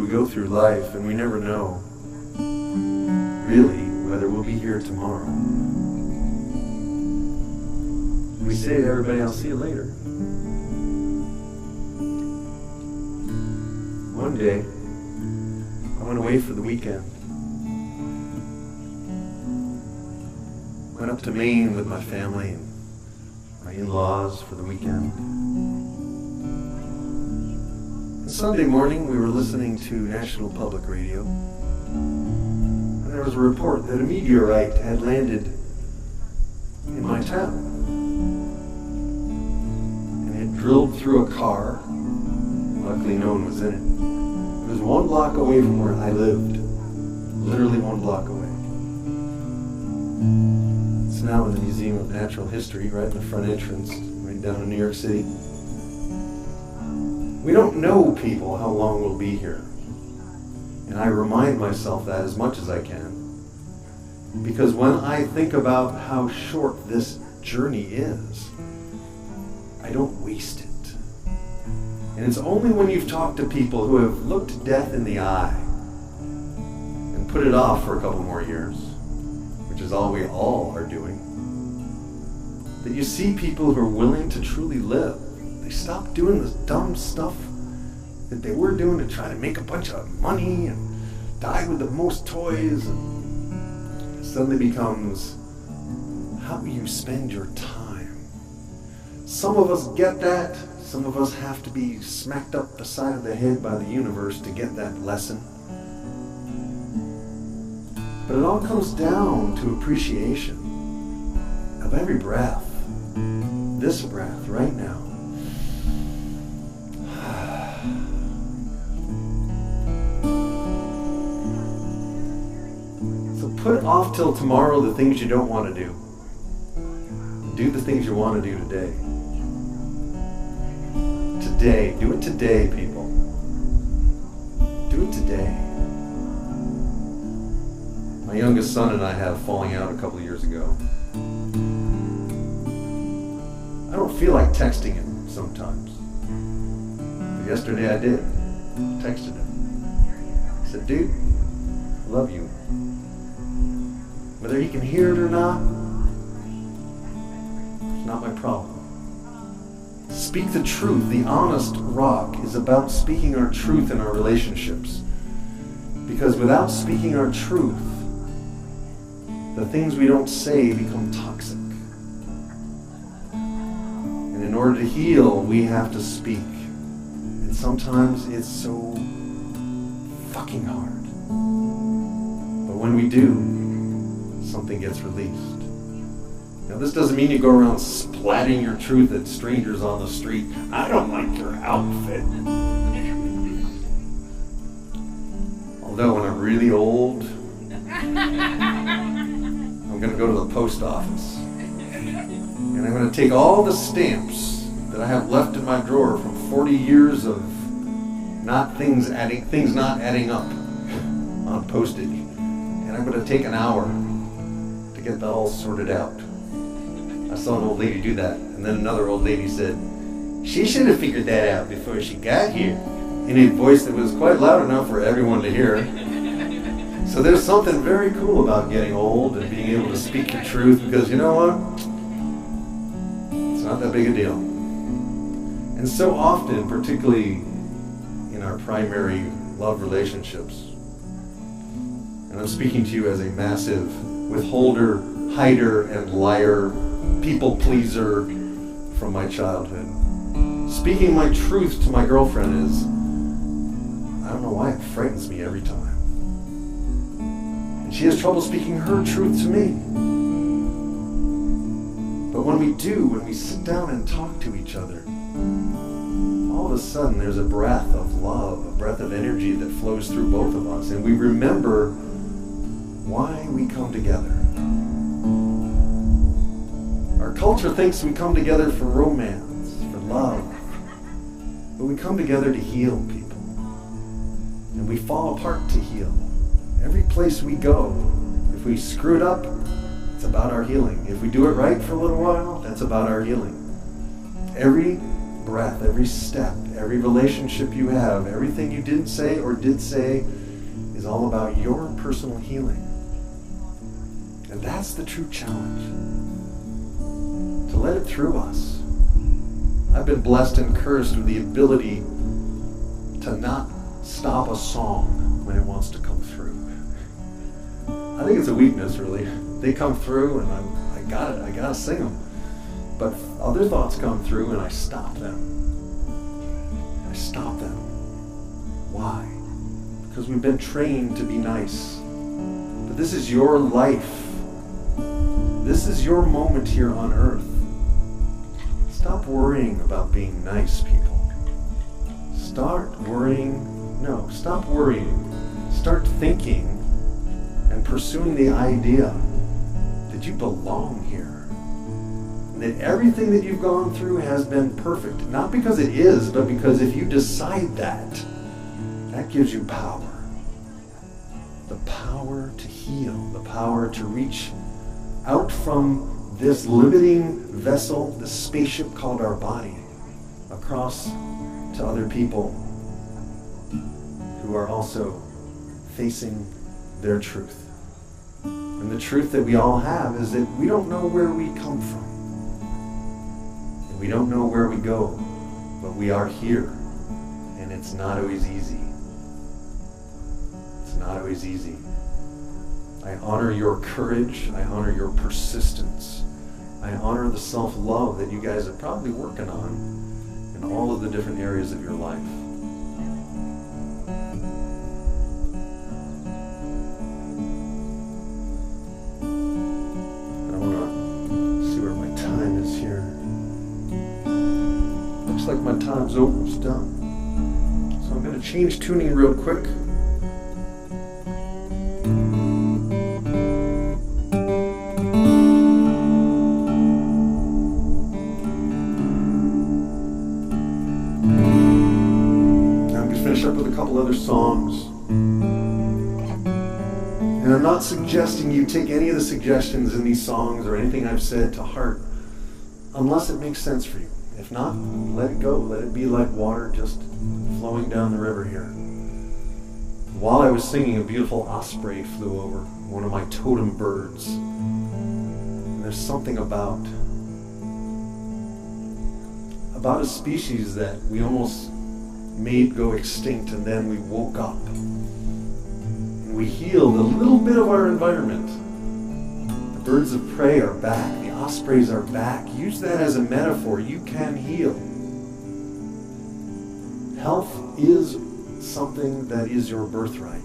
we go through life and we never know, really, whether we'll be here tomorrow. We say to everybody, I'll see you later. One day, I went away for the weekend. Went up to Maine with my family and my in-laws for the weekend. And Sunday morning, we were listening to National Public Radio. And there was a report that a meteorite had landed in my town. And it drilled through a car. Luckily, no one was in it. It was 1 block away from where I lived. Literally 1 block away. It's now in the Museum of Natural History, right in the front entrance, right down in New York City. We don't know, people, how long we'll be here. And I remind myself that as much as I can. Because when I think about how short this journey is, I don't waste it. And it's only when you've talked to people who have looked death in the eye and put it off for a couple more years, which is all we all are doing, that you see people who are willing to truly live. They stop doing this dumb stuff that they were doing to try to make a bunch of money and die with the most toys, and it suddenly becomes how you spend your time. Some of us get that. Some of us have to be smacked up the side of the head by the universe to get that lesson. But it all comes down to appreciation of every breath. This breath right now. So put off till tomorrow the things you don't want to do. Do the things you want to do today. Today. Do it today, people. Do it today. My youngest son and I had a falling out a couple of years ago. I don't feel like texting him sometimes. But yesterday I did. Texted him. I said, dude, I love you. Whether he can hear it or not, it's not my problem. Speak the truth. The honest rock is about speaking our truth in our relationships. Because without speaking our truth, the things we don't say become toxic. And in order to heal, we have to speak. And sometimes it's so fucking hard. But when we do, something gets released. Now, this doesn't mean you go around splatting your truth at strangers on the street. I don't like your outfit. Although when I'm really old, I'm going to go to the post office. And I'm going to take all the stamps that I have left in my drawer from 40 years of things not adding up on postage. And I'm going to take an hour to get that all sorted out. I saw an old lady do that, and then another old lady said, she should have figured that out before she got here, in a voice that was quite loud enough for everyone to hear. So there's something very cool about getting old and being able to speak the truth, because you know what? It's not that big a deal. And so often, particularly in our primary love relationships, and I'm speaking to you as a massive withholder, hider, and liar, people pleaser from my childhood. Speaking my truth to my girlfriend is, I don't know why it frightens me every time. And she has trouble speaking her truth to me. But when we sit down and talk to each other, all of a sudden there's a breath of love, a breath of energy that flows through both of us, and we remember why we come together. Our culture thinks we come together for romance, for love, but we come together to heal people. And we fall apart to heal. Every place we go, if we screw it up, it's about our healing. If we do it right for a little while, that's about our healing. Every breath, every step, every relationship you have, everything you didn't say or did say is all about your personal healing. And that's the true challenge. To let it through us. I've been blessed and cursed with the ability to not stop a song when it wants to come through. I think it's a weakness, really. They come through and I got it, I gotta sing them. But other thoughts come through and I stop them. I stop them. Why? Because we've been trained to be nice. But this is your life. This is your moment here on earth. Stop worrying about being nice, people. Stop worrying. Start thinking and pursuing the idea that you belong here. And that everything that you've gone through has been perfect. Not because it is, but because if you decide that, that gives you power. The power to heal, the power to reach out from this limiting vessel, the spaceship called our body, across to other people who are also facing their truth. And the truth that we all have is that we don't know where we come from. And we don't know where we go, but we are here. And it's not always easy. It's not always easy. I honor your courage. I honor your persistence. I honor the self-love that you guys are probably working on in all of the different areas of your life. I want to see where my time is here. Looks like my time's almost done. So I'm going to change tuning real quick. Other songs. And I'm not suggesting you take any of the suggestions in these songs or anything I've said to heart unless it makes sense for you. If not, let it go. Let it be like water just flowing down the river here. While I was singing, a beautiful osprey flew over, one of my totem birds. And there's something about a species that we almost made go extinct, and then we woke up and we healed a little bit of our environment. The birds of prey are back, the ospreys are back. Use that as a metaphor. You can heal. Health is something that is your birthright.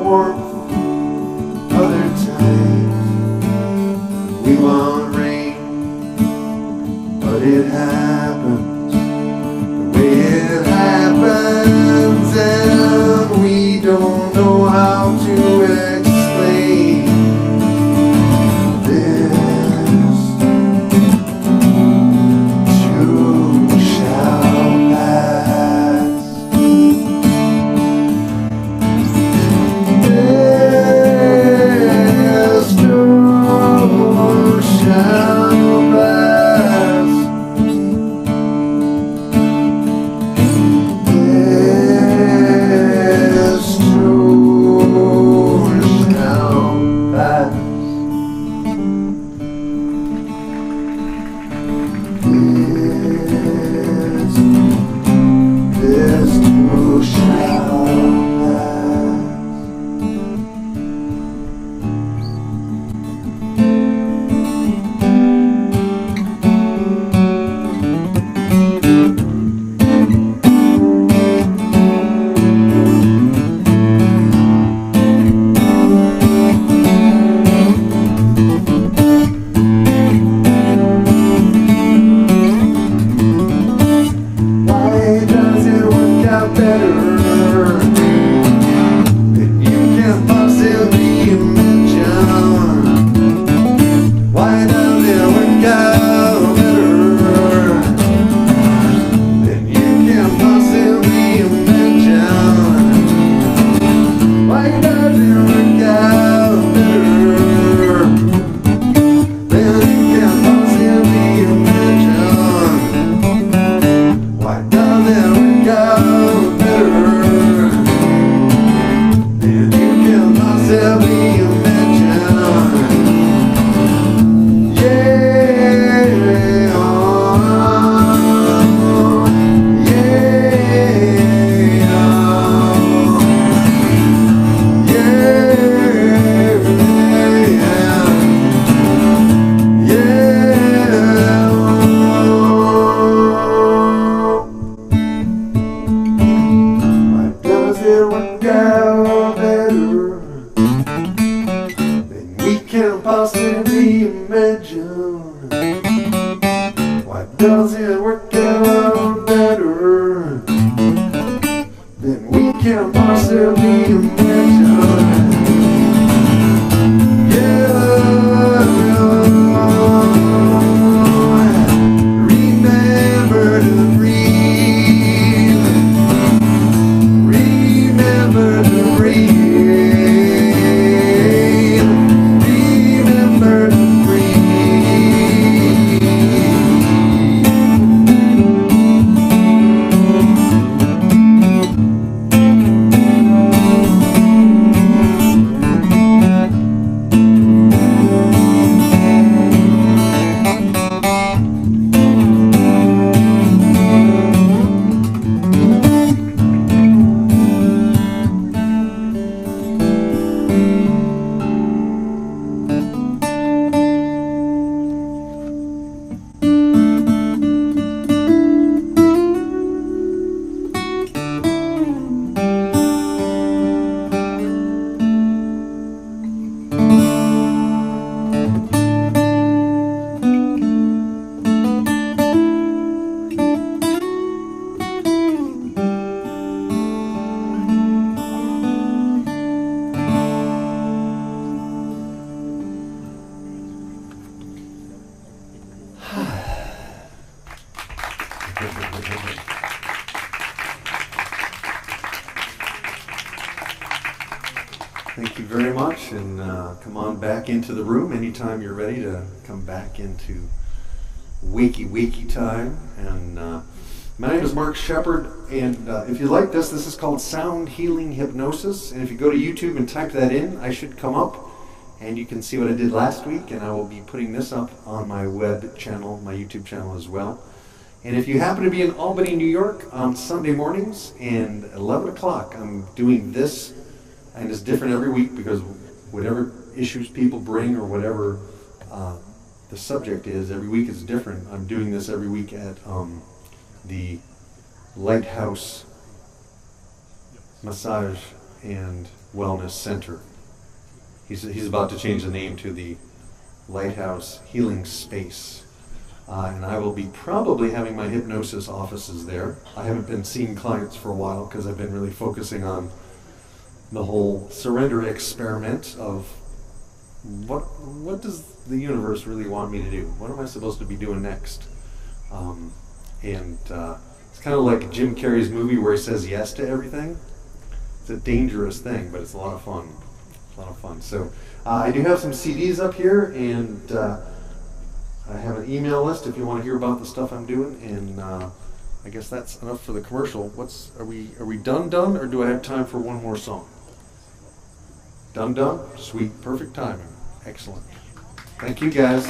warmth. Other times we want rain, but it happens the way it happens, and we don't know how to explain this. Too shall pass. This too shall pass. This too shall pass. This too shall pass. Why does it work out better than you can possibly imagine? Why does it work out better than you can possibly imagine? Why does it work out better than you can possibly imagine? Why does it work out better than you can possibly imagine? Yeah, oh, yeah, why does it work out better than we can possibly imagine? Why does it work out better than we can possibly imagine? Remember to breathe. Remember to breathe. Remember to breathe. Thank you very much, and come on back into the room anytime you're ready to come back into wakey time. And my name is Mark Shepard, and if you like this is called Sound Healing Hypnosis, and if you go to YouTube and type that in, I should come up, and you can see what I did last week, and I will be putting this up on my web channel, my YouTube channel as well. And if you happen to be in Albany, New York on Sunday mornings and 11 o'clock, I'm doing this, and it's different every week because whatever issues people bring or whatever the subject is, every week is different. I'm doing this every week at the Lighthouse Massage and Wellness Center. He's about to change the name to the Lighthouse Healing Space. And I will be probably having my hypnosis offices there. I haven't been seeing clients for a while because I've been really focusing on the whole surrender experiment of what does the universe really want me to do? What am I supposed to be doing next? It's kind of like Jim Carrey's movie where he says yes to everything. It's a dangerous thing, but it's a lot of fun. It's a lot of fun. So I do have some CDs up here, and I have an email list if you want to hear about the stuff I'm doing. And I guess that's enough for the commercial. Are we done, or do I have time for one more song? Done? Sweet, perfect timing. Excellent. Thank you, guys.